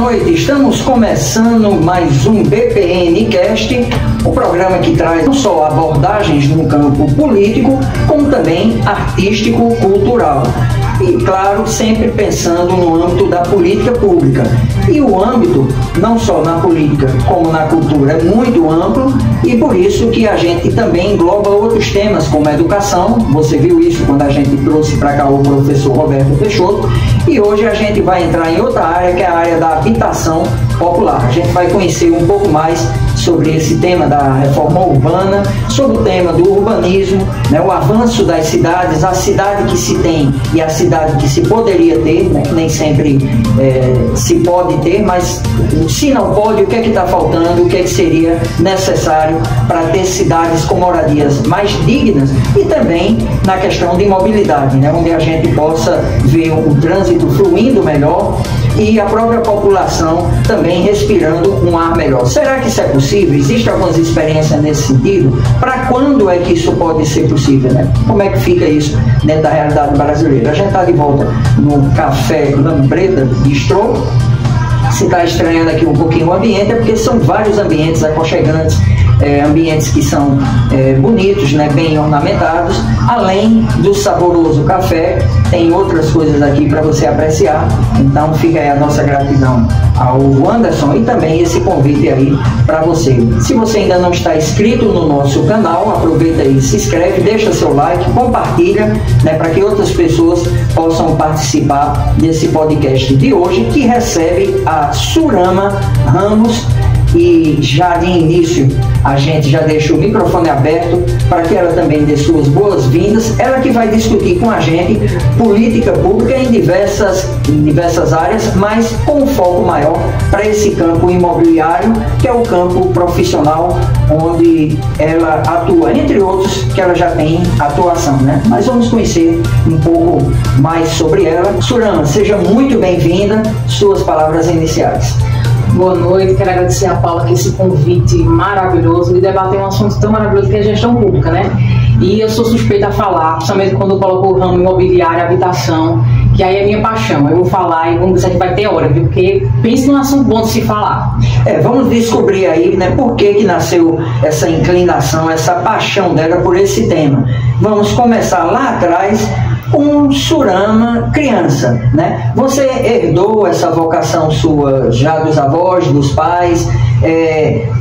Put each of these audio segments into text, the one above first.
noite, estamos começando mais um BPNcast, o programa que traz não só abordagens no campo político, como também artístico, cultural. E, claro, sempre pensando no âmbito da política pública. E o âmbito, não só na política como na cultura, é muito amplo e por isso que a gente também engloba outros temas como a educação. Você viu isso quando a gente trouxe para cá o professor Roberto Peixoto. E hoje a gente vai entrar em outra área, que é a área da habitação popular. A gente vai conhecer um pouco mais sobre esse tema da reforma urbana, sobre o tema do urbanismo, né, o avanço das cidades, a cidade que se tem e a cidade que se poderia ter, né, que nem sempre se pode ter, mas se não pode, o que é que está faltando, o que é que seria necessário para ter cidades com moradias mais dignas e também na questão de mobilidade, né, onde a gente possa ver um trânsito fluindo melhor e a própria população também respirando um ar melhor. Será que isso é possível? Existem algumas experiências nesse sentido? Para quando é que isso pode ser possível, né? Como é que fica isso dentro da realidade brasileira? A gente está de volta no Café Lambreta Bistrô. Se está estranhando aqui um pouquinho o ambiente, é porque são vários ambientes aconchegantes, ambientes que são bonitos, né, bem ornamentados. Além do saboroso café, tem outras coisas aqui para você apreciar. Então fica aí a nossa gratidão ao Anderson e também esse convite aí para você. Se você ainda não está inscrito no nosso canal, aproveita aí, se inscreve, deixa seu like, compartilha, né, para que outras pessoas possam participar desse podcast de hoje, que recebe a Surama Ramos. E já de início a gente já deixa o microfone aberto para que ela também dê suas boas-vindas. Ela que vai discutir com a gente política pública em diversas áreas, mas com um foco maior para esse campo imobiliário, que é o campo profissional onde ela atua, entre outros que ela já tem atuação, né? Mas vamos conhecer um pouco mais sobre ela. Surama, seja muito bem-vinda, suas palavras iniciais. Boa noite, quero agradecer a Paula por esse convite maravilhoso de debater um assunto tão maravilhoso que é a gestão pública, né? E eu sou suspeita a falar, principalmente quando eu coloco o ramo imobiliário, habitação, que aí é minha paixão. Eu vou falar e vamos ver se a gente vai ter hora, viu? Porque pense num assunto bom de se falar. Vamos descobrir aí, né, por que nasceu essa inclinação, essa paixão dela por esse tema. Vamos começar lá atrás, com Surama criança, né? Você herdou essa vocação sua já dos avós, dos pais,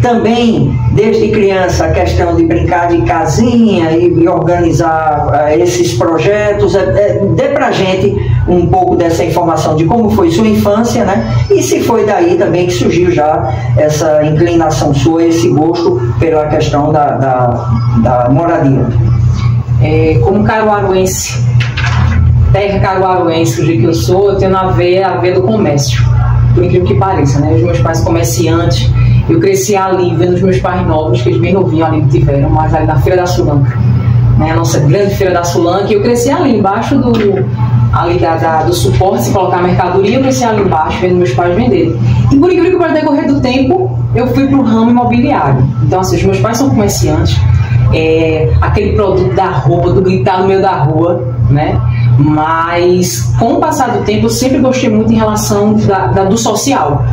também desde criança a questão de brincar de casinha e organizar esses projetos. Dê pra gente um pouco dessa informação de como foi sua infância, né? E se foi daí também que surgiu já essa inclinação sua, esse gosto pela questão da moradia. Como caruaruense, terra caruaruense que eu sou, eu tenho a veia do comércio, por incrível que pareça, né? Os meus pais comerciantes, eu cresci ali vendo os meus pais novos, que eles bem novinhos ali tiveram, mas ali na Feira da Sulanca, né? A nossa grande Feira da Sulanca, e eu cresci ali embaixo do suporte, se colocar mercadoria, eu cresci ali embaixo vendo meus pais venderem. E por incrível que pareça, no decorrer do tempo, eu fui para o ramo imobiliário. Então, assim, os meus pais são comerciantes, aquele produto da roupa, do gritar no meio da rua, né? Mas com o passar do tempo eu sempre gostei muito em relação do social,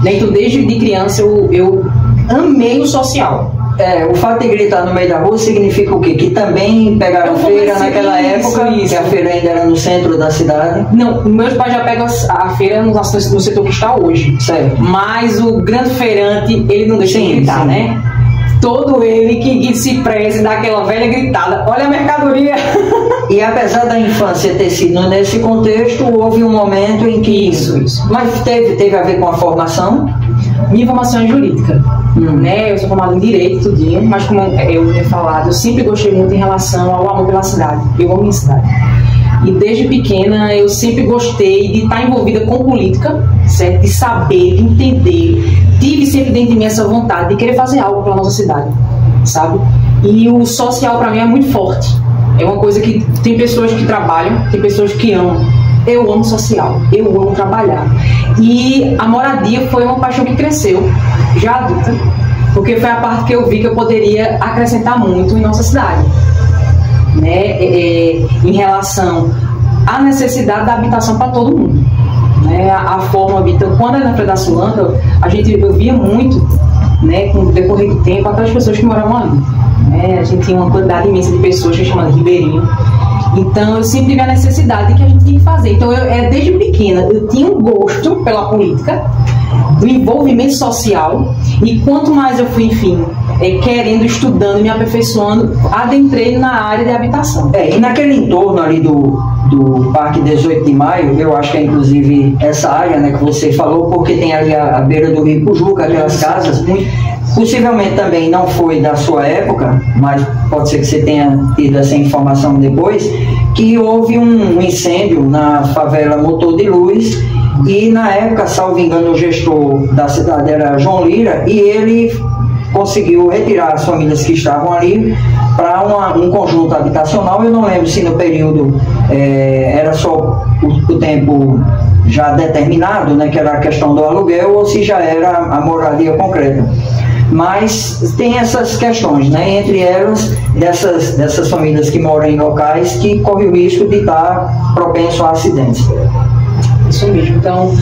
né? Então desde de criança eu amei o social. O fato de gritar no meio da rua significa o quê? Que também pegaram feira naquela época, que a feira ainda era no centro da cidade? Não, meus pais já pegam a feira no setor que está hoje. Certo. Mas o grande feirante, ele não deixa de gritar, né? Todo ele que se preze daquela velha gritada, olha a mercadoria. E apesar da infância ter sido nesse contexto, houve um momento em que... Isso. Mas teve a ver com a formação? Minha formação é jurídica, né? Eu sou formada em Direito, tudinho, mas como eu tinha falado, eu sempre gostei muito em relação ao amor pela cidade. Eu amo minha cidade. E desde pequena eu sempre gostei de estar envolvida com política, certo? De saber, de entender. Tive sempre dentro de mim essa vontade de querer fazer algo pela nossa cidade, sabe? E o social para mim é muito forte. É uma coisa que tem pessoas que trabalham, tem pessoas que amam. Eu amo social, eu amo trabalhar. E a moradia foi uma paixão que cresceu, já adulta, porque foi a parte que eu vi que eu poderia acrescentar muito em nossa cidade, né? Em relação à necessidade da habitação para todo mundo. né, a forma, então, quando era na Feira da Sulanca, eu via muito, né, com o decorrer do tempo, aquelas pessoas que moravam ali, né, a gente tinha uma quantidade imensa de pessoas que chamavam de ribeirinho, então eu sempre tive a necessidade que a gente tinha que fazer, então desde pequena eu tinha um gosto pela política, do envolvimento social, e quanto mais eu fui, enfim, querendo, estudando, me aperfeiçoando, adentrei na área de habitação. E naquele entorno ali do Parque 18 de Maio, eu acho que é inclusive essa área, né, que você falou, porque tem ali a beira do Rio Pujuca, aquelas casas, possivelmente também não foi da sua época, mas pode ser que você tenha tido essa informação depois, que houve um incêndio na favela Motor de Luz, e na época, salvo engano, o gestor da cidade era João Lira, e ele conseguiu retirar as famílias que estavam ali para um conjunto habitacional. Eu não lembro se no período era só o tempo já determinado, né, que era a questão do aluguel, ou se já era a moradia concreta. Mas tem essas questões, né, entre elas dessas famílias que moram em locais que correm o risco de estar propenso a acidentes. Isso mesmo. Então,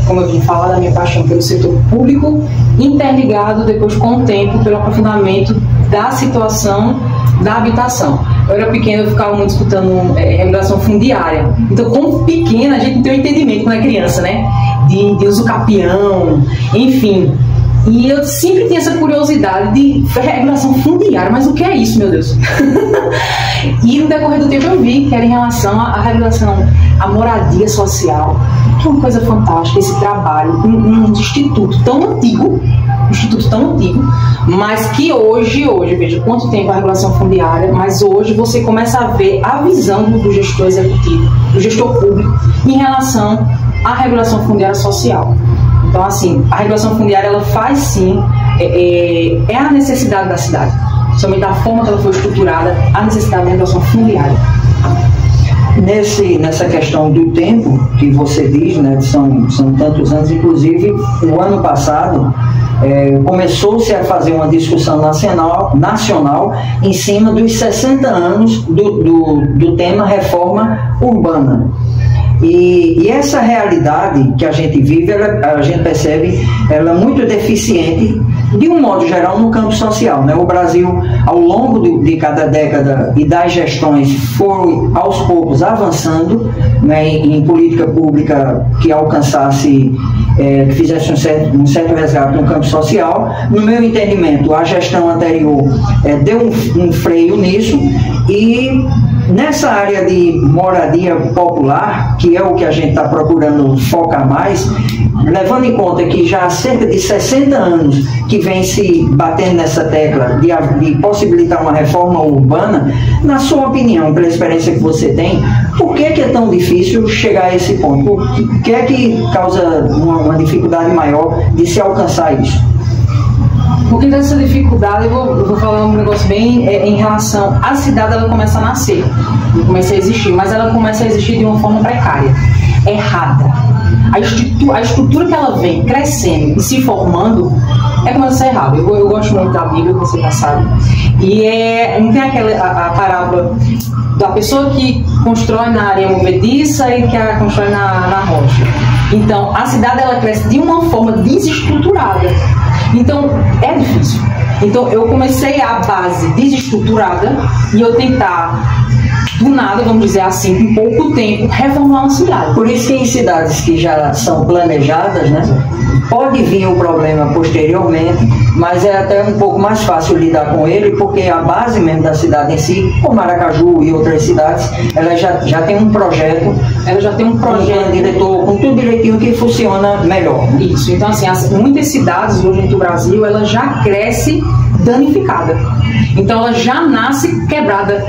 como eu vim falar da minha paixão pelo setor público, interligado depois com o tempo pelo aprofundamento da situação da habitação. Eu era pequena, eu ficava muito escutando regulação fundiária. Então, como pequena, a gente tem um entendimento quando é criança, né? De uso capião, enfim. E eu sempre tinha essa curiosidade de regulação fundiária, mas o que é isso, meu Deus? E no decorrer do tempo eu vi que era em relação à regulação, à moradia social, que é uma coisa fantástica, esse trabalho, um instituto tão antigo, mas que hoje, veja quanto tempo a regulação fundiária, mas hoje você começa a ver a visão do gestor executivo, do gestor público, em relação à regulação fundiária social. Então, assim, a regulação fundiária, ela faz sim, é a necessidade da cidade, somente da forma que ela foi estruturada, a necessidade da regulação fundiária. Nessa questão do tempo que você diz, né, são tantos anos, inclusive no ano passado começou-se a fazer uma discussão nacional em cima dos 60 anos do tema reforma urbana. E essa realidade que a gente vive, a gente percebe, ela é muito deficiente, de um modo geral, no campo social, né? O Brasil, ao longo de cada década e das gestões, foi aos poucos avançando, né, em política pública que alcançasse, que fizesse um certo resgate no campo social. No meu entendimento, a gestão anterior deu um freio nisso, e nessa área de moradia popular, que é o que a gente está procurando focar mais, levando em conta que já há cerca de 60 anos que vem se batendo nessa tecla de possibilitar uma reforma urbana, na sua opinião, pela experiência que você tem, por que é tão difícil chegar a esse ponto? O que é que causa uma dificuldade maior de se alcançar isso? Porque dessa dificuldade, eu vou falar um negócio bem em relação à cidade. Ela começa a nascer, não começa a existir, mas ela começa a existir de uma forma precária, errada. A estrutura que ela vem crescendo e se formando começa a ser errada. Eu gosto muito da Bíblia, você já sabe, e não tem a parábola da pessoa que constrói na areia movediça e que a constrói na rocha. Então, a cidade, ela cresce de uma forma desestruturada. Então, é difícil. Então, eu comecei a base desestruturada e eu tentar, do nada, vamos dizer assim, em pouco tempo, reformular uma cidade. Por isso que em cidades que já são planejadas, né, pode vir o problema posteriormente, mas é até um pouco mais fácil lidar com ele, porque a base mesmo da cidade em si, como Aracaju e outras cidades, ela já tem um projeto, um plano diretor, com tudo direitinho, que funciona melhor. Isso. Então, assim, muitas cidades hoje no Brasil, ela já cresce danificada. Então, ela já nasce quebrada.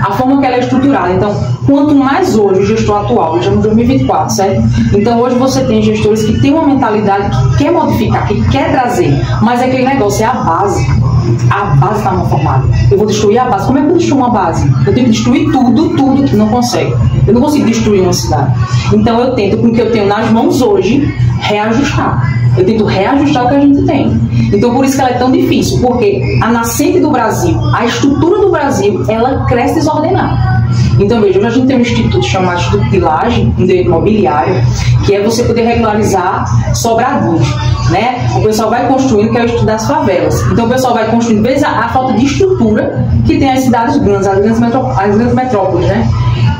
A forma que ela é estruturada. Então, quanto mais hoje o gestor atual, já no 2024, certo? Então, hoje você tem gestores que têm uma mentalidade que quer modificar, que quer trazer, mas aquele negócio é a base. A base está mal formada. Eu vou destruir a base. Como é que eu destruo uma base? Eu tenho que destruir tudo que não consegue. Eu não consigo destruir uma cidade. Então, eu tento, com o que eu tenho nas mãos hoje, reajustar. Eu tento reajustar o que a gente tem. Então, por isso que ela é tão difícil, porque a nascente do Brasil, a estrutura do Brasil, ela cresce desordenada. Então, veja, hoje a gente tem um instituto chamado Instituto de Laje, em direito imobiliário, que é você poder regularizar sobradinhos, né? O pessoal vai construindo, que é o estudo das favelas. Então, o pessoal vai construindo, vezes a falta de estrutura que tem as cidades grandes, as grandes metrópoles, né?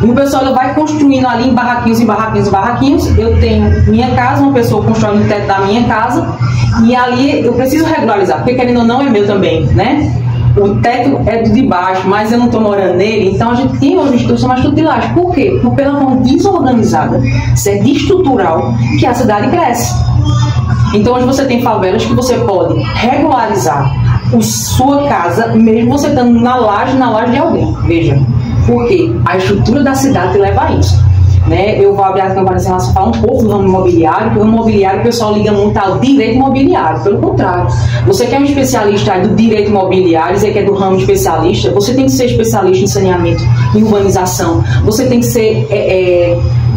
E o pessoal vai construindo ali em barraquinhos, em barraquinhos, em barraquinhos. Eu tenho minha casa, uma pessoa constrói no teto da minha casa, e ali eu preciso regularizar, porque querendo ou não é meu também, né? O teto é de baixo, mas eu não estou morando nele, então a gente tem hoje um instituto chamado Instituto de Laje. Por quê? Porque pela forma desorganizada, estrutural, que a cidade cresce. Então hoje você tem favelas que você pode regularizar sua casa, mesmo você estando na laje de alguém. Veja, porque a estrutura da cidade te leva a isso. Né? Eu vou abrir a câmera em relação a falar um pouco do ramo imobiliário, porque o ramo imobiliário o pessoal liga muito ao direito imobiliário. Pelo contrário, você que é um especialista do direito imobiliário, você que é do ramo especialista, você tem que ser especialista em saneamento, em urbanização, você tem que ser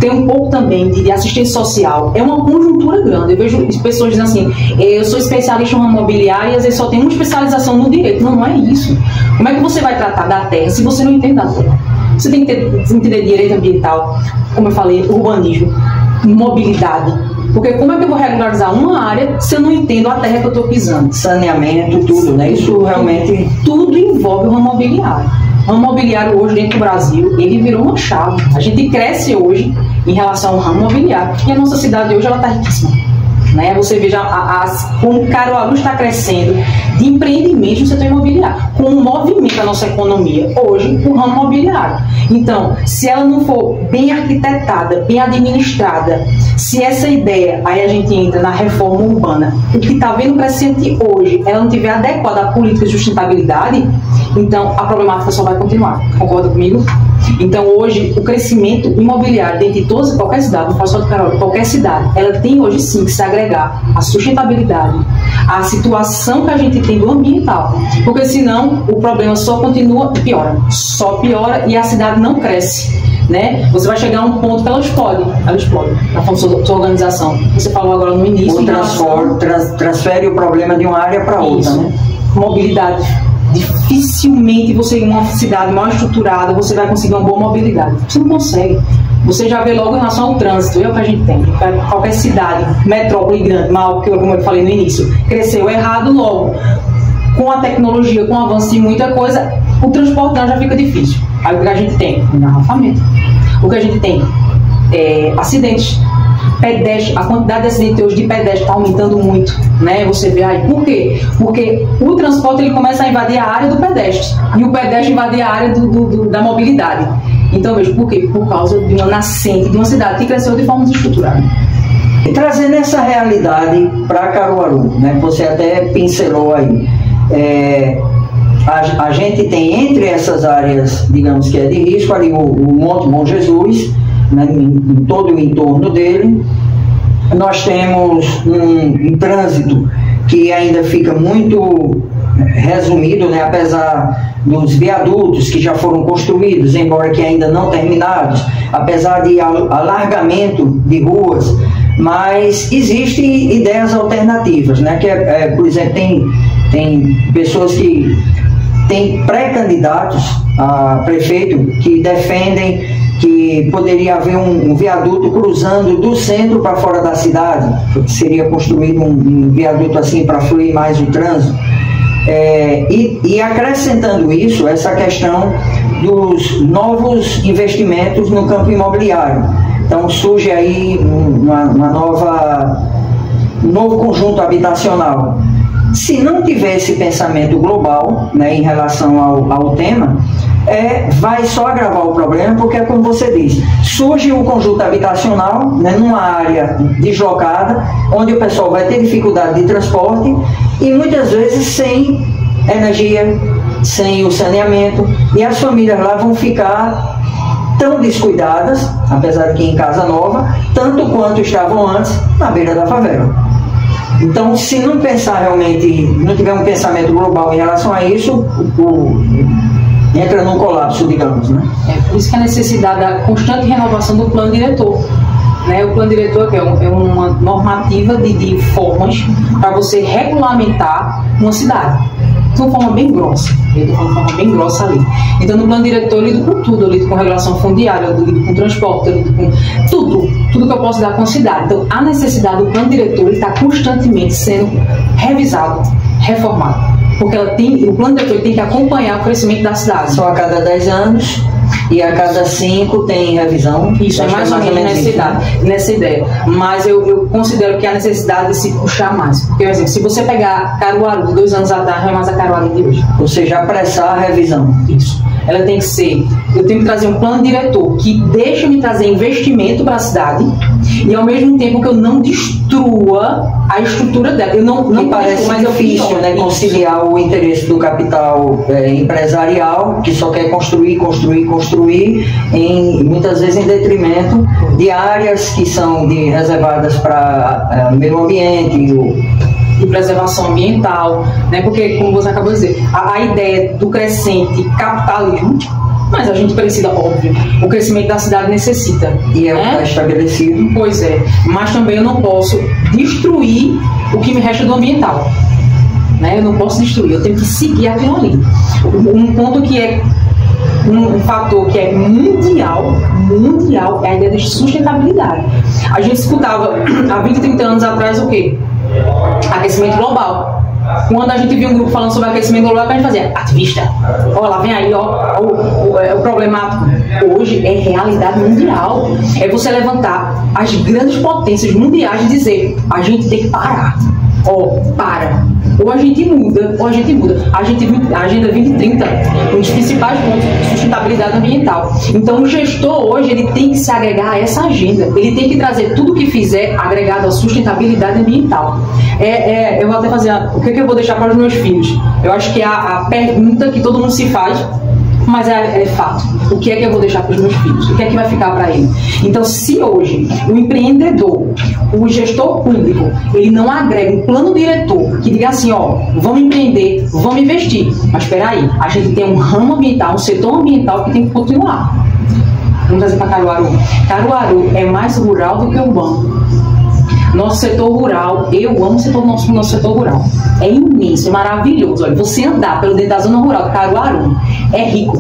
tem um pouco também de assistência social. É uma conjuntura grande. Eu vejo pessoas dizendo assim, eu sou especialista no ramo imobiliário e às vezes só tem uma especialização no direito. Não, não é isso. Como é que você vai tratar da terra se você não entende da terra? Você tem que entender direito ambiental, como eu falei, urbanismo, mobilidade. Porque como é que eu vou regularizar uma área se eu não entendo a terra que eu estou pisando? Saneamento, tudo, né? Isso realmente... Tudo envolve o ramo imobiliário. O ramo imobiliário hoje dentro do Brasil, ele virou uma chave. A gente cresce hoje em relação ao ramo imobiliário. E a nossa cidade hoje, ela está riquíssima. Né? Você veja como Caruaru está crescendo de empreendimento no setor imobiliário, com um movimento da nossa economia hoje, o ramo imobiliário. Então, se ela não for bem arquitetada, bem administrada, se essa ideia, aí a gente entra na reforma urbana, o que está vendo crescente hoje, ela não tiver adequada à política de sustentabilidade, então a problemática só vai continuar. Concorda comigo? Então, hoje, o crescimento imobiliário dentro de todas e qualquer cidade, não falo só de Caruaru, qualquer cidade, ela tem hoje sim que se agregar à sustentabilidade, à situação que a gente tem do ambiental, porque senão o problema só continua e piora, só piora e a cidade não cresce. Né? Você vai chegar a um ponto que ela explode na forma da sua organização. Você falou agora no início. Transfere o problema de uma área para outra. Né? Mobilidade. Dificilmente você, em uma cidade mal estruturada, você vai conseguir uma boa mobilidade. Você não consegue. Você já vê logo em relação ao trânsito, é o que a gente tem. Qualquer cidade, metrópole grande, mal, como eu falei no início, cresceu errado logo. Com a tecnologia, com o avanço de muita coisa, o transporte já fica difícil. Aí o que a gente tem? Engarrafamento. O que a gente tem? Acidentes. Pedestre, a quantidade de acidentes hoje de pedestre está aumentando muito, né? Você vê aí. Por quê? Porque o transporte ele começa a invadir a área do pedestre e o pedestre invade a área da mobilidade. Então, veja, por quê? Por causa de uma nascente de uma cidade que cresceu de forma desestruturada. E trazendo essa realidade para Caruaru, né? Você até pincelou aí. A gente tem entre essas áreas, digamos que é de risco, ali o Monte Bom Jesus, né, em todo o entorno dele. Nós temos um trânsito que ainda fica muito resumido, né, apesar dos viadutos que já foram construídos, embora que ainda não terminados, apesar de alargamento de ruas, mas existem ideias alternativas, né, que por exemplo, tem pessoas que têm pré-candidatos a prefeito que defendem que poderia haver um viaduto cruzando do centro para fora da cidade, que seria construído um viaduto assim para fluir mais o trânsito. E acrescentando isso, essa questão dos novos investimentos no campo imobiliário. Então surge aí um novo conjunto habitacional. Se não tiver esse pensamento global, né, em relação ao tema, vai só agravar o problema, porque é como você disse, surge um conjunto habitacional, né, numa área deslocada, onde o pessoal vai ter dificuldade de transporte e muitas vezes sem energia, sem o saneamento, e as famílias lá vão ficar tão descuidadas, apesar de que em casa nova, tanto quanto estavam antes na beira da favela. Então, se não pensar realmente, não tiver um pensamento global em relação a isso, entra num colapso, digamos, né? Por isso que a necessidade da constante renovação do plano diretor. né? O plano diretor é uma normativa de formas para você regulamentar uma cidade. De uma forma bem grossa. Eu estou falando de forma bem grossa ali. Então, no plano diretor, eu lido com tudo. Eu lido com regulação fundiária, eu lido com transporte, eu lido com tudo que eu posso dar com a cidade. Então, a necessidade do plano diretor está constantemente sendo revisado, reformado. Porque o plano diretor tem que acompanhar o crescimento da cidade. Só a cada 10 anos e a cada 5 tem revisão. Isso, é mais ou menos nessa ideia. Mas eu considero que há necessidade de se puxar mais. Porque, por exemplo, se você pegar Caruaru de 2 anos atrás, não é mais a Caruaru de hoje. Ou seja, apressar a revisão. Isso. Ela tem que ser... Eu tenho que trazer um plano diretor que deixe me trazer investimento para a cidade e, ao mesmo tempo, que eu não destrua a estrutura dela. Eu não parece mais difícil, né, conciliar o interesse do capital empresarial, que só quer construir, muitas vezes em detrimento de áreas que são reservadas para meio ambiente, de preservação ambiental, né? Porque, como você acabou de dizer, a ideia do crescente capitalismo, mas a gente precisa, óbvio, o crescimento da cidade necessita. E é o que está estabelecido. Pois é, mas também eu não posso destruir o que me resta do ambiental. Né? Eu não posso destruir, eu tenho que seguir aquilo ali. Um ponto que é um fator que é mundial é a ideia de sustentabilidade. A gente escutava há 20, 30 anos atrás o quê? Aquecimento global. Quando a gente viu um grupo falando sobre aquecimento global, a gente fazia ativista. Olha lá, vem aí, o problemático. Hoje é realidade mundial. É você levantar as grandes potências mundiais e dizer: a gente tem que parar. Para. Ou a gente muda, ou a gente muda. A Agenda 2030, um dos principais pontos de sustentabilidade ambiental. Então, o gestor hoje, ele tem que se agregar a essa agenda. Ele tem que trazer tudo que fizer agregado à sustentabilidade ambiental. Eu vou até fazer, o que eu vou deixar para os meus filhos? Eu acho que é a pergunta que todo mundo se faz, mas é fato. O que é que eu vou deixar para os meus filhos? O que é que vai ficar para ele? Então, se hoje o empreendedor, o gestor público, ele não agrega um plano diretor que diga assim, vamos empreender, vamos investir. Mas espera aí, a gente tem um ramo ambiental, um setor ambiental que tem que continuar. Vamos trazer para Caruaru. Caruaru é mais rural do que urbano. Nosso setor rural, eu amo o nosso setor rural. É imenso, é maravilhoso. Olha, você andar pelo dentro da zona rural do Caruaru é rico.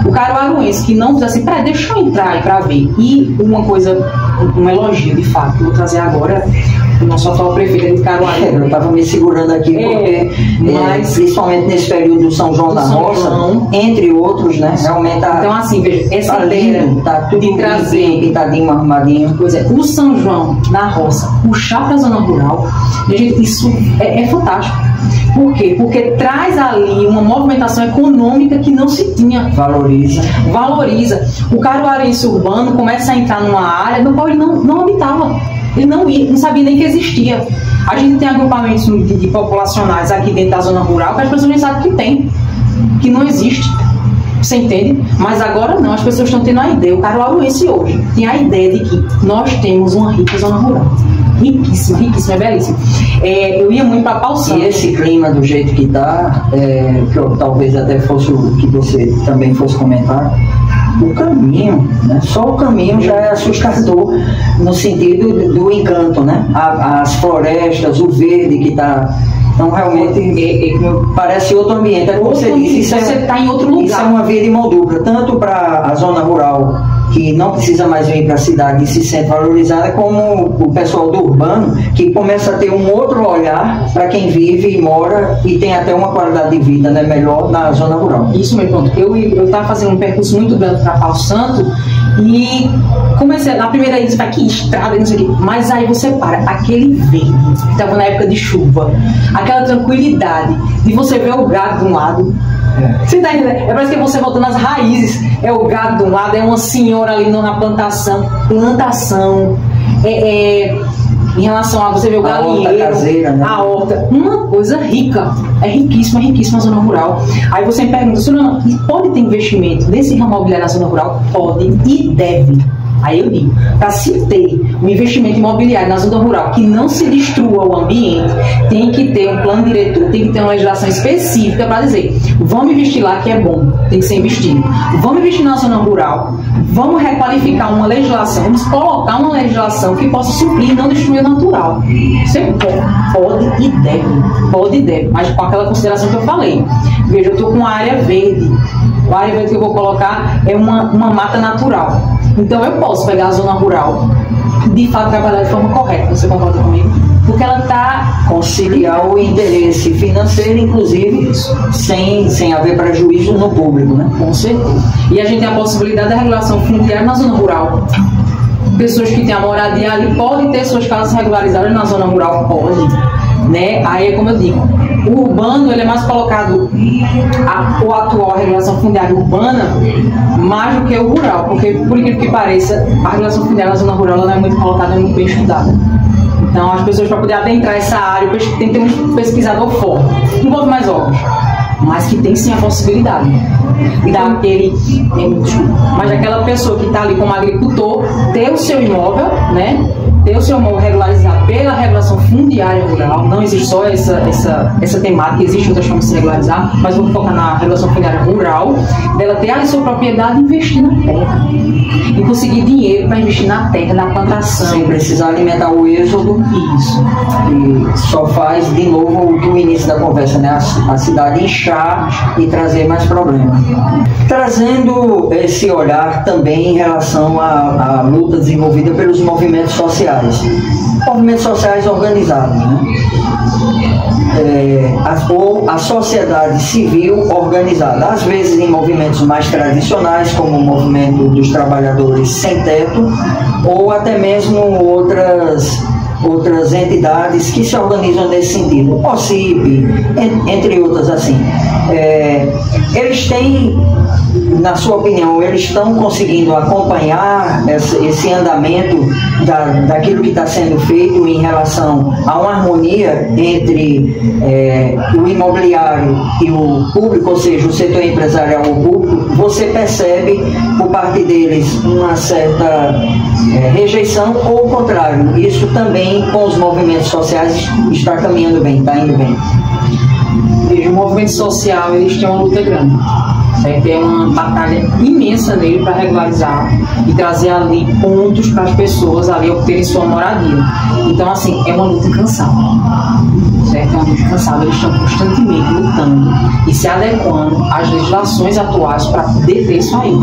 O caruaruense que não diz assim, deixa eu entrar aí para ver. E uma coisa, um elogio de fato, que eu vou trazer agora, o nosso atual prefeito de Caruaru. Eu estava me segurando aqui porque, principalmente nesse período do São João da Roça, entre outros, né? Realmente então, assim, veja, essa ideia tá tudo de trazer pintadinho, arrumadinho. Pois é, o São João na roça, puxar para a zona rural, gente, isso é fantástico. Por quê? Porque traz ali uma movimentação econômica que não se tinha. Valoriza. O caruarense urbano começa a entrar numa área no qual ele não habitava. Ele não sabia nem que existia. A gente tem agrupamentos de populacionais aqui dentro da zona rural que as pessoas nem sabem que tem, que não existe. Você entende? Mas agora não, as pessoas estão tendo a ideia. O caruaruense hoje tem a ideia de que nós temos uma rica zona rural. Riquíssima, é belíssima. Eu ia muito para Pau Santo. E esse clima do jeito que está, que talvez até fosse o que você também fosse comentar, o caminho, né? Só o caminho já é assustador no sentido do encanto, né? As florestas, o verde que está... Então, realmente, parece outro ambiente. É como você disse, você está em outro lugar. Isso é uma via de mão dupla, tanto para a zona rural, que não precisa mais vir para a cidade e se sente valorizada, como o pessoal do urbano, que começa a ter um outro olhar para quem vive e mora e tem até uma qualidade de vida, né, melhor na zona rural. Isso mesmo, pronto. Eu estava fazendo um percurso muito grande para Pau Santo e comecei, na primeira ida, você vai, que estrada, não sei o quê, mas aí você para, aquele verde, que estava na época de chuva, aquela tranquilidade de você ver o gado de um lado. Você tá entendendo? Parece que você voltando às raízes. É o gado de um lado, é uma senhora ali na plantação. Em relação a você ver o galinheiro, caseira, né? A horta, uma coisa rica. É riquíssima a zona rural. Aí você me pergunta, pode ter investimento nesse ramo imobiliário na zona rural? Pode e deve. Aí eu digo, para se ter um investimento imobiliário na zona rural que não se destrua o ambiente, tem que ter um plano diretor, tem que ter uma legislação específica para dizer, vamos investir lá que é bom, tem que ser investido. Vamos investir na zona rural, vamos requalificar uma legislação, vamos colocar uma legislação que possa suprir e não destruir o natural. Isso é pode e deve, mas com aquela consideração que eu falei. Veja, eu estou com uma área verde. A área verde que eu vou colocar é uma mata natural. Então eu posso pegar a zona rural e de fato trabalhar de forma correta. Você concorda comigo? Porque ela está... Conciliar o interesse financeiro, inclusive, sem haver prejuízo no público, né? Com certeza. E a gente tem a possibilidade da regulação fundiária na zona rural. Pessoas que têm a moradia ali podem ter suas casas regularizadas na zona rural, pode, né? Aí, como eu digo, o urbano ele é mais colocado, a atual regulação fundiária urbana, mais do que o rural, porque, por incrível que pareça, a regulação fundiária na zona rural ela não é muito colocada, é muito bem estudada. Então, as pessoas, para poder adentrar essa área, tem que ter um pesquisador forte, envolve mais órgãos, mas que tem sim a possibilidade mas aquela pessoa que está ali como agricultor ter o seu imóvel, né? Ter o seu imóvel regularizado pela regulação fundiária rural. Não existe só essa temática, existe outras formas de se regularizar, mas vamos focar na regulação fundiária rural, dela ter ali sua propriedade e investir na terra. E conseguir dinheiro para investir na terra, na plantação. Sem precisar alimentar o êxodo. Isso. E só faz, de novo, o início da conversa, né? A cidade inchar e trazer mais problemas. Trazendo esse olhar também em relação à luta desenvolvida pelos movimentos sociais. Movimentos sociais organizados, né? Ou a sociedade civil organizada, às vezes em movimentos mais tradicionais, como o movimento dos trabalhadores sem teto, ou até mesmo outras entidades que se organizam nesse sentido, o OCIP, entre outras assim. Eles têm, na sua opinião, eles estão conseguindo acompanhar esse andamento daquilo que está sendo feito em relação a uma harmonia entre o imobiliário e o público, ou seja, o setor empresarial ou público? Você percebe por parte deles uma certa rejeição ou o contrário? Isso também com os movimentos sociais está caminhando bem, está indo bem? Veja, o movimento social, eles têm uma luta grande. Tem uma batalha imensa nele para regularizar e trazer ali pontos para as pessoas ali obterem sua moradia. Então, assim, é uma luta incansável. Certo? É uma luta incansável. Eles estão constantemente lutando e se adequando às legislações atuais para poder ter isso aí.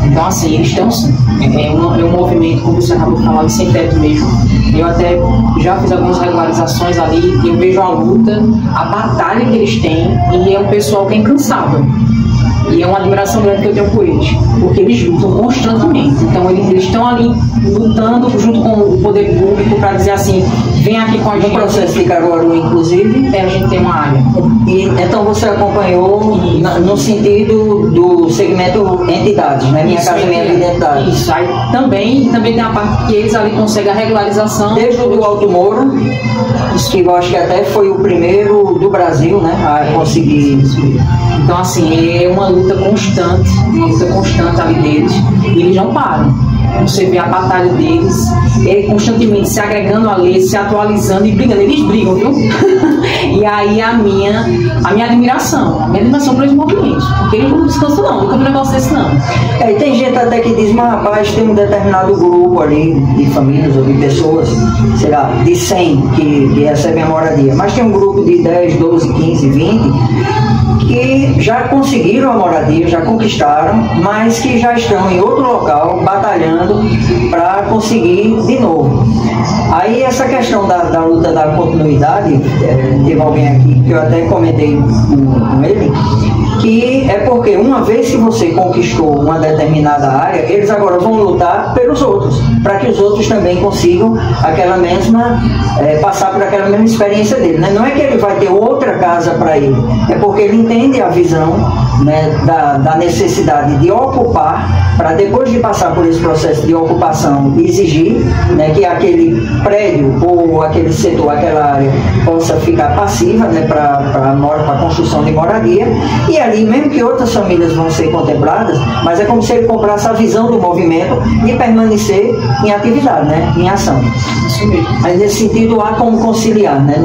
Então, assim, eles estão sim. É um movimento, como você acabou de falar, de sem teto mesmo. Eu até já fiz algumas regularizações ali e eu vejo a luta, a batalha que eles têm, e é um pessoal que é incansável. E é uma admiração grande que eu tenho por eles, porque eles lutam constantemente. Então eles estão ali lutando junto com o poder público para dizer assim, vem aqui com a gente. No processo de Caruaru, inclusive, a gente tem uma área. E então você acompanhou no sentido do segmento entidades, né? Minha Casa Minha Identidade. Isso, aí também tem a parte que eles ali conseguem a regularização. Desde o do Alto Moro, que eu acho que até foi o primeiro do Brasil, né? A conseguir isso. Então, assim, é uma luta constante ali deles, e eles não param. Você vê a batalha deles, constantemente se agregando a lei, se atualizando e brigando. Eles brigam, viu? E aí a minha admiração para os movimentos, porque eles não descansam não, nunca vi um negócio desse não. E tem gente até que diz, mas rapaz, tem um determinado grupo ali de famílias ou de pessoas, sei lá, de 100 que recebem a moradia, mas tem um grupo de 10, 12, 15, 20 que já conseguiram a moradia, já conquistaram, mas que já estão em outro local batalhando para conseguir de novo. Aí essa questão da luta da continuidade, teve alguém aqui que eu até comentei com ele, que é porque uma vez que você conquistou uma determinada área, eles agora vão lutar pelos outros, para que os outros também consigam aquela mesma, passar por aquela mesma experiência dele, né? Não é que ele vai ter outra casa para ele, é porque ele entende a visão, né, da necessidade de ocupar, para depois de passar por esse processo de ocupação, exigir, né, que aquele prédio ou aquele setor, aquela área possa ficar passiva, né, para construção de moradia, e ali, mesmo que outras famílias vão ser contempladas, mas é como se ele comprasse a visão do movimento de permanecer em atividade, né? Em ação. Mas nesse sentido há como conciliar, né?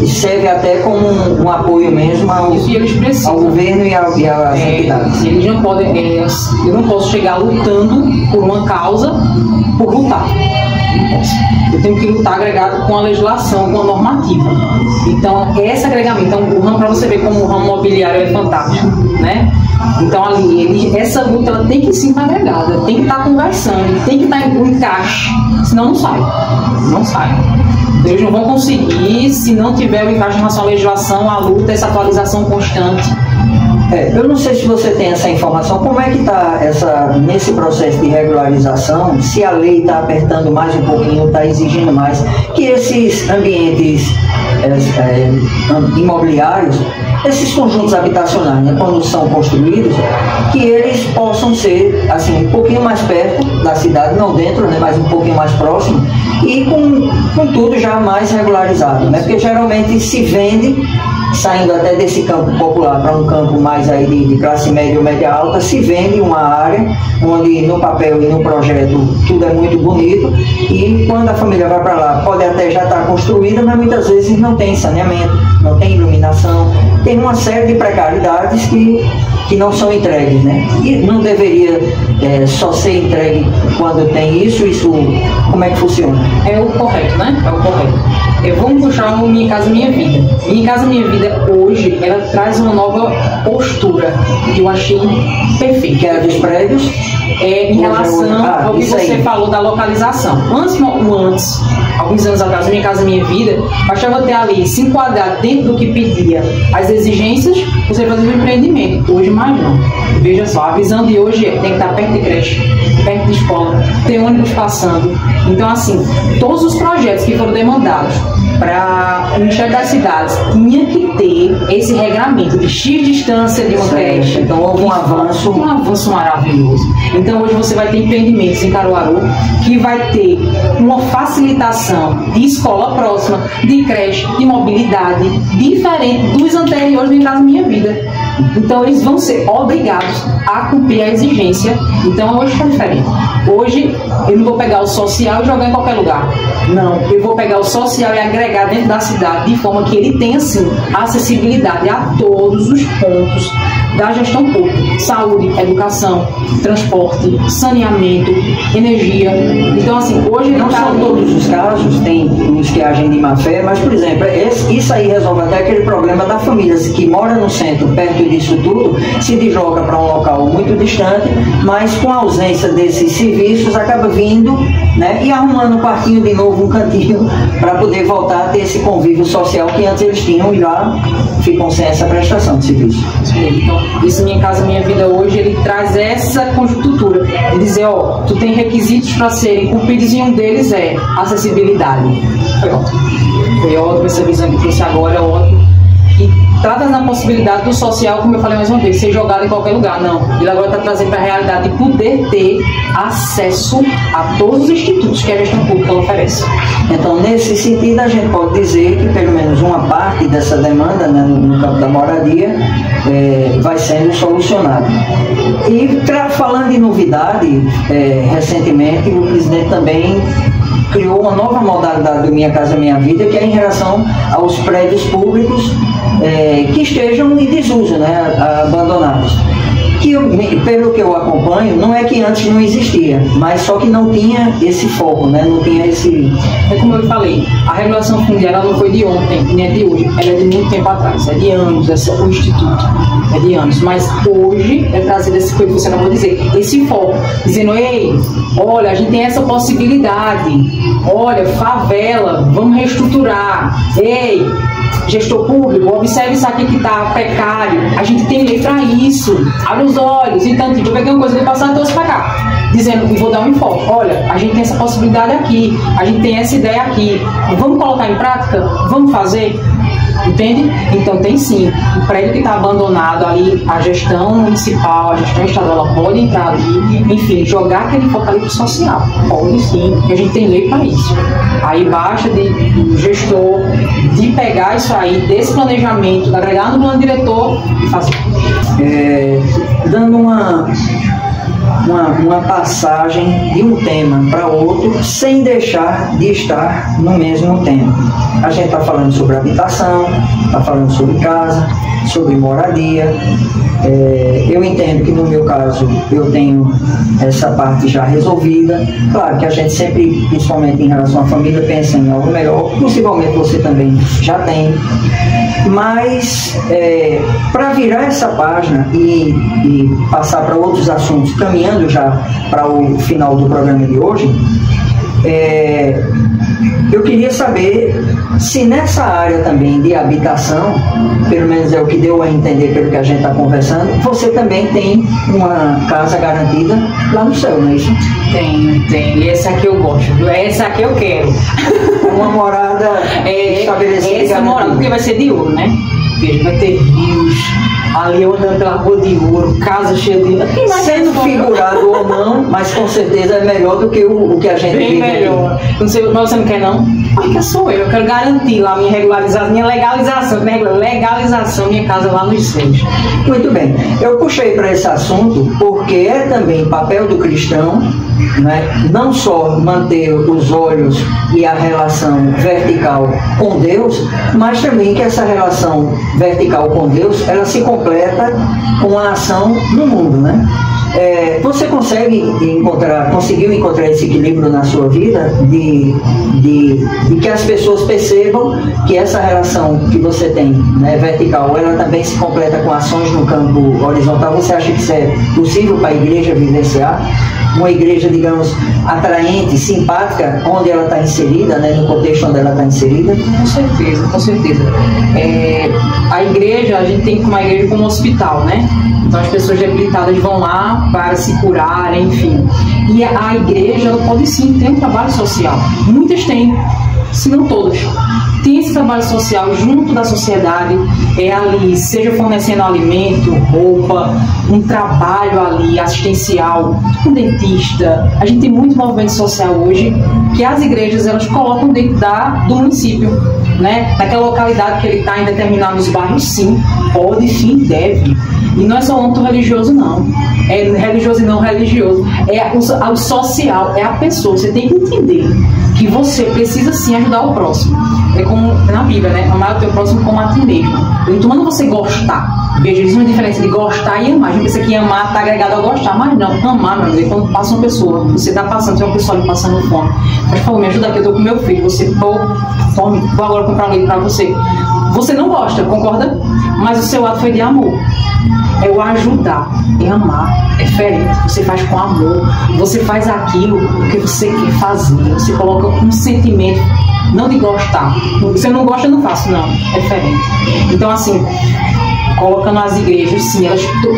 Serve até como um apoio mesmo ao governo e às entidades. Eles não podem, eu não posso chegar lutando por uma causa por lutar. Não posso. Eu tenho que lutar agregado com a legislação, com a normativa. Então, esse agregamento, então, o ramo, para você ver como o ramo mobiliário é fantástico, né? Então, ali, essa luta ela tem que sim estar agregada, tem que estar conversando, tem que estar em encaixe, senão não sai. Não sai. Eles não vão conseguir se não tiver o encaixe em relação à legislação, à luta, essa atualização constante. Eu não sei se você tem essa informação, como é que está nesse processo de regularização, se a lei está apertando mais um pouquinho, está exigindo mais, que esses ambientes imobiliários, esses conjuntos habitacionais, né, quando são construídos, que eles possam ser assim, um pouquinho mais perto da cidade, não dentro, né, mas um pouquinho mais próximo, e com tudo já mais regularizado, né, porque geralmente se vende, saindo até desse campo popular para um campo mais aí de classe média ou média alta, se vende uma área onde no papel e no projeto tudo é muito bonito, e quando a família vai para lá pode até já estar construída, mas muitas vezes não tem saneamento, não tem iluminação, tem uma série de precariedades que não são entregues, né? E não deveria só ser entregue quando tem isso, como é que funciona? É o correto, né? É o correto. Vamos puxar o Minha Casa Minha Vida. Minha Casa Minha Vida hoje, ela traz uma nova postura que eu achei perfeita. Que era dos prédios? Em relação ao que você falou da localização. Antes, alguns anos atrás, Minha Casa Minha Vida, bastava ter ali, se enquadrar dentro do que pedia as exigências, você fazer um empreendimento. Hoje mais não. Veja só, a visão de hoje tem que estar perto de creche, perto de escola, ter ônibus passando. Então, assim, todos os projetos que foram demandados para o Ministério das Cidades tinha que ter esse regramento de X distância de uma creche. Então houve um avanço maravilhoso. Então hoje você vai ter empreendimentos em Caruaru que vai ter uma facilitação de escola próxima, de creche, de mobilidade, diferente dos anteriores do Minha Casa Minha Vida. Então eles vão ser obrigados a cumprir a exigência. Então hoje está diferente. Hoje eu não vou pegar o social e jogar em qualquer lugar. Não, eu vou pegar o social e agregar dentro da cidade de forma que ele tenha sim acessibilidade a todos os pontos da gestão pública: saúde, educação, transporte, saneamento, energia. Então, assim, hoje não são todos os casos, tem os que agem de má fé, mas, por exemplo, isso aí resolve até aquele problema da família que mora no centro, perto disso tudo, se desloca para um local muito distante, mas com a ausência desses serviços acaba vindo, né, e arrumando um quartinho de novo, um cantinho, para poder voltar a ter esse convívio social que antes eles tinham e já ficam sem essa prestação de serviço. Então, esse Minha Casa Minha Vida hoje, ele traz essa conjuntura de dizer, tu tem requisitos para serem cumpridos e um deles é acessibilidade. Foi ótimo essa visão que trouxe agora, ótimo. E trata na possibilidade do social, como eu falei mais uma vez, ser jogado em qualquer lugar. Não, ele agora está trazendo para a realidade de poder ter acesso a todos os institutos que a gestão pública oferece. Então, nesse sentido, a gente pode dizer que pelo menos uma parte dessa demanda, né, no campo da moradia vai sendo solucionada. E falando de novidade, recentemente o presidente também criou uma nova modalidade do Minha Casa Minha Vida, que é em relação aos prédios públicos que estejam em desuso, né, abandonados. Que, pelo que eu acompanho, não é que antes não existia, mas só que não tinha esse foco, né? Não tinha esse... É como eu falei, a regulação fundiária não foi de ontem, nem é de hoje, ela é de muito tempo atrás, é de anos, o Instituto, é de anos, mas hoje é trazido esse que você acabou de dizer, esse foco, dizendo, ei, olha, a gente tem essa possibilidade, olha, favela, vamos reestruturar, ei, gestor público, observe isso aqui que está precário, a gente tem lei para isso, abre os olhos, então, tipo, eu peguei uma coisa de passar e trouxe para cá. dizendo que vou dar um enfoque. Olha, a gente tem essa possibilidade aqui, a gente tem essa ideia aqui, vamos colocar em prática? Vamos fazer? Entende? Então tem sim. O prédio que está abandonado ali, a gestão municipal, a gestão estadual, ela pode entrar ali, enfim, jogar aquele foco ali pro social. Pode sim, porque a gente tem lei para isso. Aí basta do gestor de pegar isso aí, desse planejamento, agregar no plano diretor e fazer. Dando uma passagem de um tema para outro sem deixar de estar no mesmo tema. A gente está falando sobre habitação, está falando sobre casa, sobre moradia. Eu entendo que no meu caso eu tenho essa parte já resolvida. Claro que a gente sempre, principalmente em relação à família, pensa em algo melhor. Possivelmente você também já tem. Mas para virar essa página e passar para outros assuntos, caminhando já para o final do programa de hoje, eu queria saber se nessa área também de habitação, pelo menos é o que deu a entender pelo que a gente está conversando, você também tem uma casa garantida lá no céu, não é isso? Tem. E essa aqui eu gosto, essa aqui eu quero. Uma morada estabelecida. Essa morada, porque vai ser de ouro, né? Vai ter rios, ali eu andando pela rua de ouro, casa cheia de... Sendo figurado ou não, mas com certeza é melhor do que o que a gente bem melhor. Não sei, mas você não quer não? Porque sou eu quero garantir lá minha legalização, minha casa lá nos céus. Muito bem, eu puxei para esse assunto porque é também papel do cristão, né? Não só manter os olhos e a relação vertical com Deus, mas também que essa relação vertical com Deus, ela se completa com a ação no mundo, né? Você conseguiu encontrar esse equilíbrio na sua vida de que as pessoas percebam que essa relação que você tem, né, vertical, ela também se completa com ações no campo horizontal? Você acha que isso é possível para a igreja vivenciar? Uma igreja, digamos, atraente, simpática, onde ela está inserida, né, no contexto onde ela está inserida? Com certeza. A igreja, a gente tem uma igreja como um hospital, né? Então as pessoas debilitadas vão lá para se curar, enfim. E a igreja, ela pode sim ter um trabalho social. Muitas têm, se não todas. Tem esse trabalho social junto da sociedade, ali, seja fornecendo alimento, roupa, um trabalho ali assistencial, um dentista. A gente tem muito movimento social hoje que as igrejas elas colocam dentro do município, né? Naquela localidade que ele está, em determinados bairros, sim, pode, sim, deve. E não é só um âmbito religioso, não. É religioso e não religioso. O social, é a pessoa. Você tem que entender que você precisa sim ajudar o próximo. É como na Bíblia, né? Amar o teu próximo como a ti mesmo. Eu não tô mandando você gostar. Veja, existe uma diferença de gostar e amar. A gente pensa que amar está agregado a gostar, mas não. Amar, meu amigo, quando passa uma pessoa, você está passando, tem uma pessoa ali passando fome. Mas, por favor, me ajuda aqui, eu tô com meu filho. Você, fome, vou agora comprar um livro para você. Você não gosta, concorda? Mas o seu ato foi de amor. É o ajudar, é amar, é diferente. Você faz com amor, você faz aquilo que você quer fazer, você coloca um sentimento, não de gostar. Você não gosta, eu não faço, não, é diferente. Então, assim, colocando as igrejas, sim,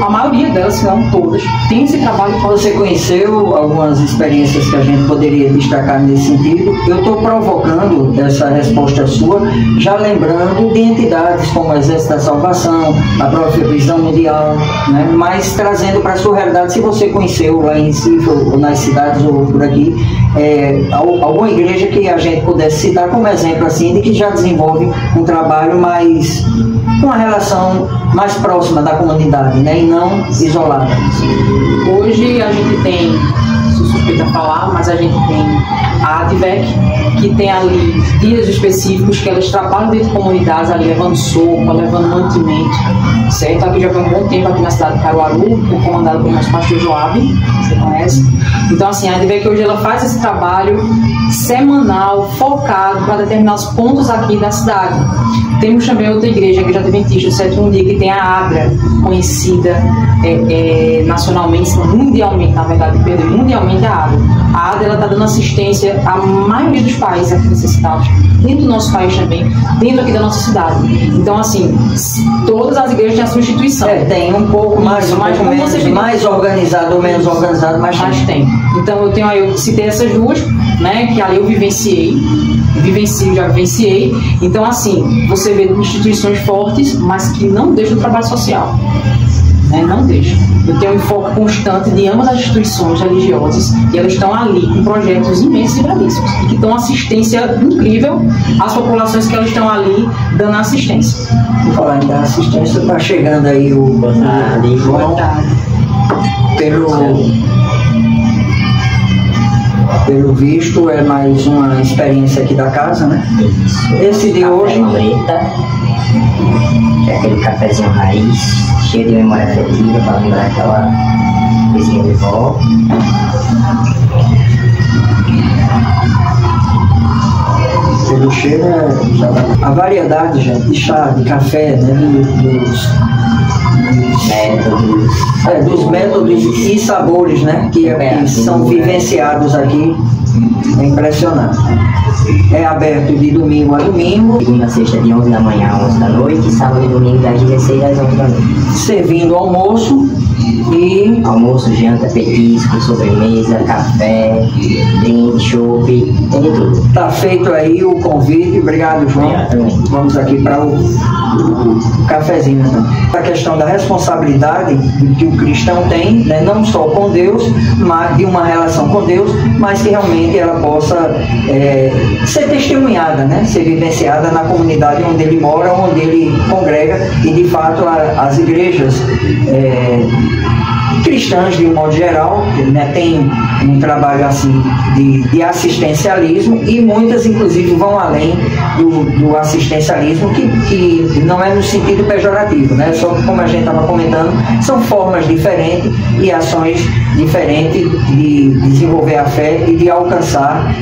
a maioria delas, se não todas, tem esse trabalho. Você conheceu algumas experiências que a gente poderia destacar nesse sentido? Eu estou provocando essa resposta sua, já lembrando de entidades como o Exército da Salvação, a própria Visão Mundial, né? Mas trazendo para a sua realidade, se você conheceu lá em Recife, ou nas cidades, ou por aqui, alguma igreja que a gente pudesse citar como exemplo, assim, de que já desenvolve um trabalho mais, com uma relação mais próxima da comunidade, né, e não isolada. Hoje a gente tem, sou suspeita a falar, mas a gente tem a ADVEC, que tem ali dias específicos que elas trabalham dentro de comunidades, ali levando sopa, levando mantimento, certo? Aqui já foi um bom tempo aqui na cidade de Caruaru, comandada pelo nosso pastor Joab, você conhece? Então, assim, a ADVEC hoje ela faz esse trabalho semanal, focado para determinados pontos aqui da cidade. Temos também outra igreja, a Igreja Adventista do Sétimo Dia, que tem a ADRA, conhecida nacionalmente, mundialmente, na verdade, mundialmente a ADRA. A ADRA está dando assistência à maioria dos países aqui necessitados, dentro do nosso país também, dentro aqui da nossa cidade. Então, assim, todas as igrejas têm a sua instituição. Tem um pouco mais, mais organizado ou menos organizado, mas tem. Então, eu citei essas duas, né, que ali eu já vivenciei. Então, assim, você vê instituições fortes, mas que não deixam o trabalho social. Não deixam. Eu tenho um enfoque constante de ambas as instituições religiosas e elas estão ali com projetos imensos e belíssimos e que dão assistência incrível às populações que elas estão ali dando assistência. Falar em dar assistência, está chegando aí o João. Pelo visto, é mais uma experiência aqui da casa, né? Esse de hoje... que é aquele cafezinho raiz, cheio de memória afetiva, para lembrar aquela vizinha de vó. Pelo cheiro, a variedade, gente, de chá, de café, né? Dos métodos e sabores, né? Que são vivenciados aqui. É impressionante. É aberto de domingo a domingo. Segunda a sexta de 11 da manhã a 11 da noite. Sábado e domingo das 16 às 11 da noite. Servindo almoço e... Almoço, janta, petisco, sobremesa, café, drink, chopp, tem de tudo. Tá feito aí o convite. Obrigado, João. Vamos aqui para o cafezinho, né? A questão da responsabilidade que o cristão tem, né? Não só com Deus, mas de uma relação com Deus, mas que realmente ela possa ser testemunhada, né? Ser vivenciada na comunidade onde ele mora, onde ele congrega, e de fato as igrejas cristãs, de um modo geral, né, tem um trabalho assim de assistencialismo, e muitas inclusive vão além do assistencialismo, que não é no sentido pejorativo, né? Só que, como a gente estava comentando, são formas diferentes e ações diferentes de desenvolver a fé e de alcançar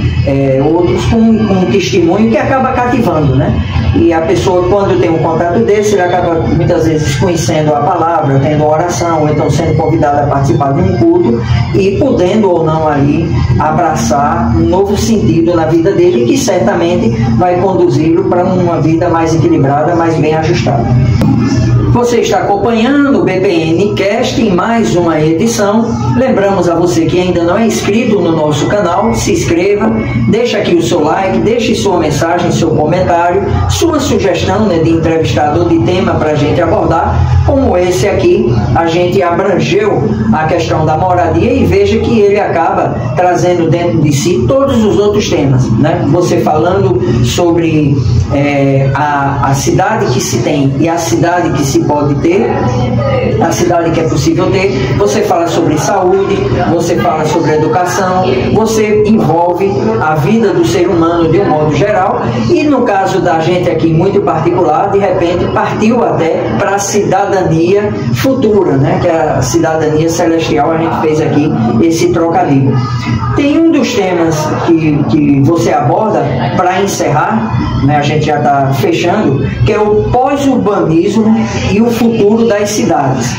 outros com um testemunho que acaba cativando, né? E a pessoa, quando tem um contato desse, ele acaba muitas vezes conhecendo a palavra, tendo oração, ou então sendo convidado a participar de um culto e podendo ou não ali abraçar um novo sentido na vida dele, que certamente vai conduzi-lo para uma vida mais equilibrada, mais bem ajustada. Você está acompanhando o BPN Cast em mais uma edição. Lembramos a você que ainda não é inscrito no nosso canal, se inscreva, deixa aqui o seu like, deixe sua mensagem, seu comentário, sua sugestão, né, de entrevistado ou de tema para a gente abordar. Como esse aqui, a gente abrangeu a questão da moradia e veja que ele acaba trazendo dentro de si todos os outros temas, né? Você falando sobre a cidade que se tem e a cidade que se pode ter, a cidade que é possível ter, você fala sobre saúde, você fala sobre educação, você envolve a vida do ser humano de um modo geral, e no caso da gente aqui muito particular, de repente partiu até para a cidadania futura, né? Que é a cidadania celestial. A gente fez aqui esse trocadilho. Tem um dos temas que você aborda para encerrar, né? A gente já está fechando, que é o pós-urbanismo e o futuro das cidades.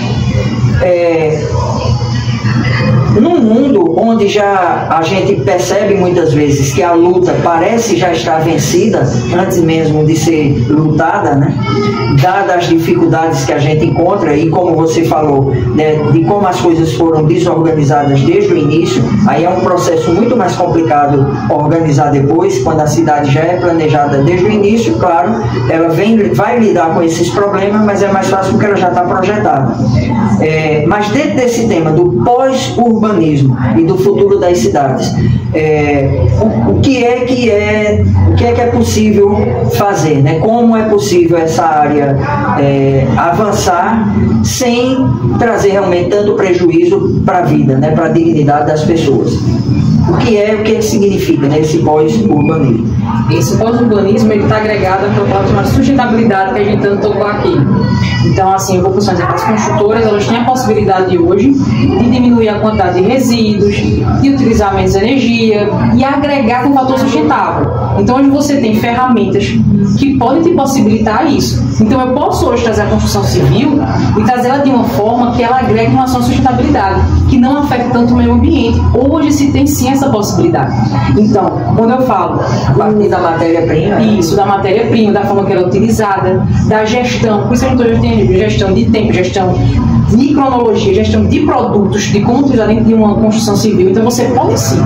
Num mundo onde já a gente percebe muitas vezes que a luta parece já estar vencida antes mesmo de ser lutada, né? Dadas as dificuldades que a gente encontra e, como você falou, né, de como as coisas foram desorganizadas desde o início, aí é um processo muito mais complicado organizar depois, quando a cidade já é planejada desde o início. Claro, ela vai lidar com esses problemas, mas é mais fácil porque ela já está projetada. Mas dentro desse tema do pós-urbanismo e do futuro das cidades, o que é possível fazer, né? Como é possível essa área avançar sem trazer realmente tanto prejuízo para a vida, né? Para a dignidade das pessoas? O que significa, né, esse pós-urbanismo? Esse pós-urbanismo está agregado à própria sustentabilidade que a gente tanto tocou aqui. Então, assim, eu vou pensar, as construtoras, elas têm a possibilidade hoje de diminuir a quantidade de resíduos, de utilizar menos energia e agregar com um fator sustentável. Então hoje você tem ferramentas que podem te possibilitar isso. Então eu posso hoje trazer a construção civil e trazer ela de uma forma que ela agregue em relação à sustentabilidade, que não afeta tanto o meio ambiente. Hoje se tem sim essa possibilidade. Então, quando eu falo a partir da matéria-prima, isso, da matéria-prima, da forma que ela é utilizada, da gestão, por isso que eu tenho gestão de tempo, gestão de cronologia, gestão de produtos, de como utilizar dentro de uma construção civil. Então você pode sim.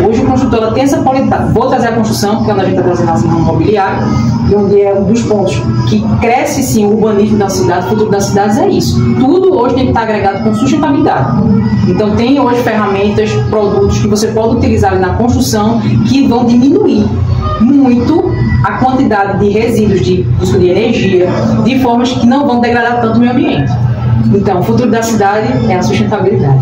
Hoje o construtor ela tem essa qualidade. Vou trazer a construção, porque é onde a gente está trazendo assim no imobiliário, e onde é um dos pontos que cresce sim o urbanismo da cidade, o futuro das cidades é isso. Tudo hoje tem que estar agregado com sustentabilidade. Então tem hoje ferramentas, produtos que você pode utilizar ali na construção que vão diminuir muito a quantidade de resíduos de uso de energia, de formas que não vão degradar tanto o meio ambiente. Então, o futuro da cidade é a sustentabilidade.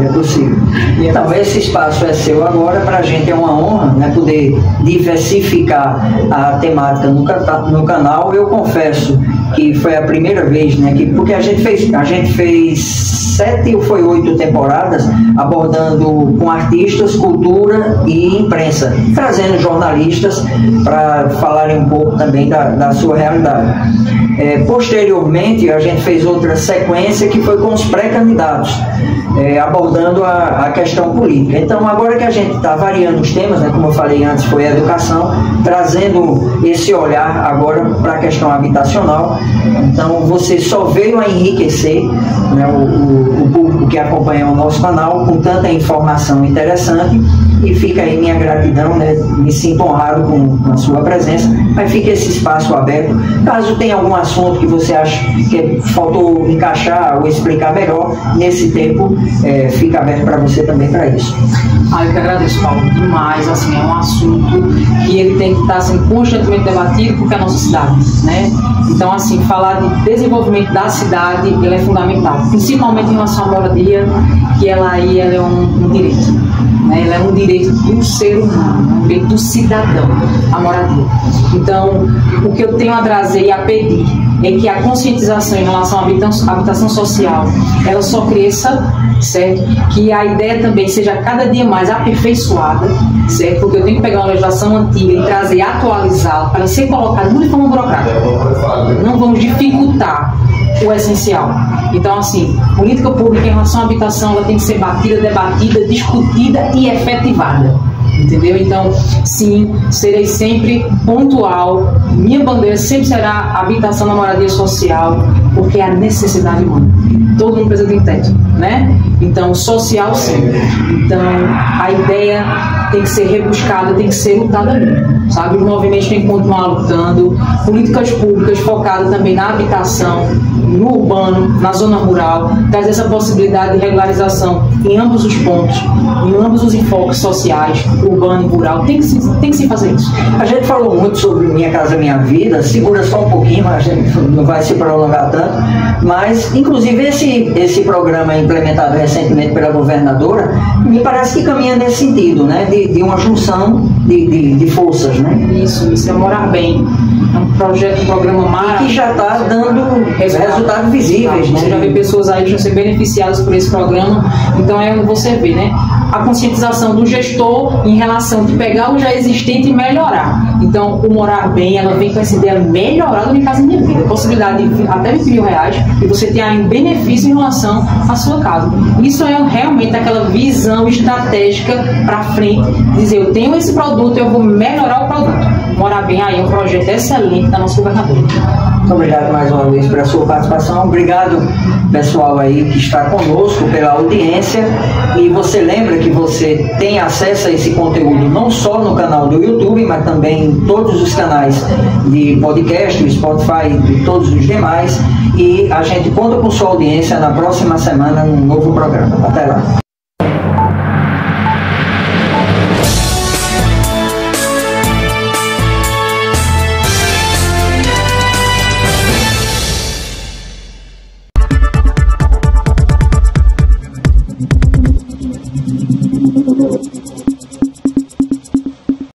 É possível. Então, esse espaço é seu agora. Para a gente é uma honra, né, poder diversificar a temática no canal. Eu confesso que foi a primeira vez, né, porque a gente fez 7 ou foi 8 temporadas abordando com artistas, cultura e imprensa, trazendo jornalistas para falarem um pouco também da sua realidade. Posteriormente, a gente fez outra sequência que foi com os pré-candidatos, abordando a questão política. Então, agora que a gente está variando os temas, né, como eu falei antes, foi a educação, trazendo esse olhar agora para a questão habitacional. Então, você só veio a enriquecer, né, o público que acompanha o nosso canal com tanta informação interessante, e fica aí minha gratidão, né, me sinto honrado com a sua presença, mas fica esse espaço aberto. Caso tenha algum assunto que você acha que faltou encaixar ou explicar melhor, nesse tempo fica aberto para você também para isso. Eu que agradeço, Paulo, demais. Assim, é um assunto que ele tem que estar sendo constantemente debatido, porque é a nossa cidade, né? Então, assim, falar de desenvolvimento da cidade, ele é fundamental, principalmente em relação à moradia, que ela é um direito, né? Ela é um direito do ser humano, um direito do cidadão, a moradia. Então, o que eu tenho a trazer e a pedir é que a conscientização em relação à habitação social, ela só cresça, certo? Que a ideia também seja cada dia mais aperfeiçoada, certo? Porque eu tenho que pegar uma legislação antiga e trazer, atualizá-la para ser colocada não de forma burocrática. Não vamos dificultar o essencial. Então, assim, política pública em relação à habitação, ela tem que ser batida, debatida, discutida e efetivada. Entendeu? Então, sim, serei sempre pontual. Minha bandeira sempre será a habitação na moradia social, porque é a necessidade humana. Todo mundo precisa de um teto, né? Então, social sempre. Então, a ideia tem que ser rebuscada, tem que ser lutada mesmo, sabe? Os movimentos têm que continuar lutando. Políticas públicas focadas também na habitação, no urbano, na zona rural, traz essa possibilidade de regularização em ambos os pontos, em ambos os enfoques sociais, urbano e rural. Tem que se fazer isso. A gente falou muito sobre Minha Casa Minha Vida, segura só um pouquinho, a gente não vai se prolongar tanto, mas inclusive esse programa implementado recentemente pela governadora, me parece que caminha nesse sentido, né, de uma junção de forças, né? Isso é Morar Bem. É um projeto, um programa maravilhoso. Que já está dando resultados visíveis, né? Você já vê pessoas aí que vão ser beneficiadas por esse programa. Então é onde você vê, né? A conscientização do gestor em relação de pegar o já existente e melhorar. Então, o Morar Bem, ela vem com essa ideia melhorada do Minha Casa Minha Vida. Possibilidade de até R$20 mil e você tem aí um benefício em relação à sua casa. Isso é realmente aquela visão estratégica para frente. Dizer, eu tenho esse produto, eu vou melhorar o produto. Morar Bem aí é um projeto excelente da nossa governadora. Muito obrigado mais uma vez pela sua participação. Obrigado, pessoal aí que está conosco, pela audiência. E você lembra que você tem acesso a esse conteúdo não só no canal do YouTube, mas também em todos os canais de podcast, o Spotify e todos os demais. E a gente conta com sua audiência na próxima semana num novo programa. Até lá.